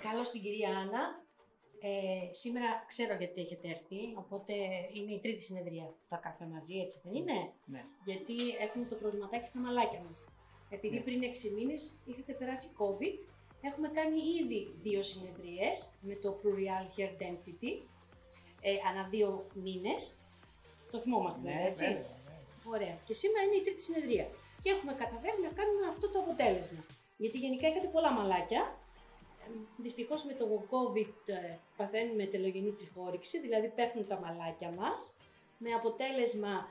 Καλώς την κυρία Άννα. Σήμερα ξέρω γιατί έχετε έρθει, οπότε είναι η τρίτη συνεδρία που θα κάνουμε μαζί, έτσι δεν είναι? Ναι. Γιατί έχουμε το προβληματάκι στα μαλάκια μας. Επειδή πριν 6 μήνες είχατε περάσει COVID, έχουμε κάνει ήδη 2 συνεδρίες με το Plurial Hair Density, ανά 2 μήνες. Το θυμόμαστε βέβαια, έτσι? Ναι. Ωραία. Και σήμερα είναι η τρίτη συνεδρία. Και έχουμε καταφέρει να κάνουμε αυτό το αποτέλεσμα. Γιατί γενικά είχατε πολλά μαλάκια. Δυστυχώς με το COVID παθαίνουμε τελογενή τριχόρυξη, δηλαδή πέφτουν τα μαλάκια μας, με αποτέλεσμα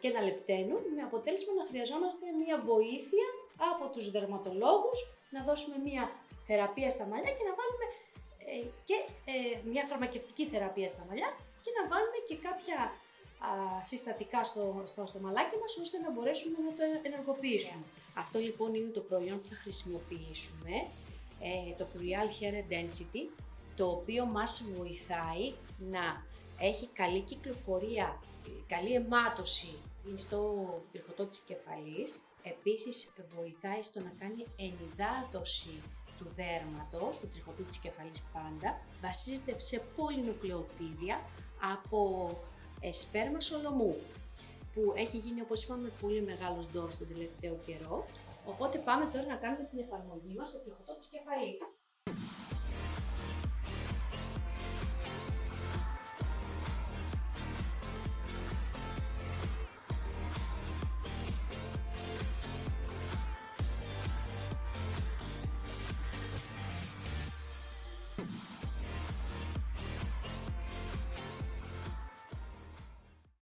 και να λεπταίνουν, με αποτέλεσμα να χρειαζόμαστε μια βοήθεια από τους δερματολόγους, να δώσουμε μια θεραπεία στα μαλλιά και να βάλουμε μια φαρμακευτική θεραπεία στα μαλλιά και να βάλουμε και κάποια συστατικά στο μαλάκι μας, ώστε να μπορέσουμε να το ενεργοποιήσουμε. Αυτό λοιπόν είναι το προϊόν που θα χρησιμοποιήσουμε, το Plurial Hair Density, το οποίο μας βοηθάει να έχει καλή κυκλοφορία, καλή αιμάτωση στο τριχωτό της κεφαλής. Επίσης βοηθάει στο να κάνει ενυδάτωση του δέρματος, του τριχωτού της κεφαλής πάντα. Βασίζεται σε πολυνουκλεοτίδια από σπέρμα σολομού, που έχει γίνει, όπως είπαμε, πολύ μεγάλος ντόρος τον τελευταίο καιρό. Οπότε πάμε τώρα να κάνουμε την εφαρμογή μας στο τριχωτό της κεφαλής.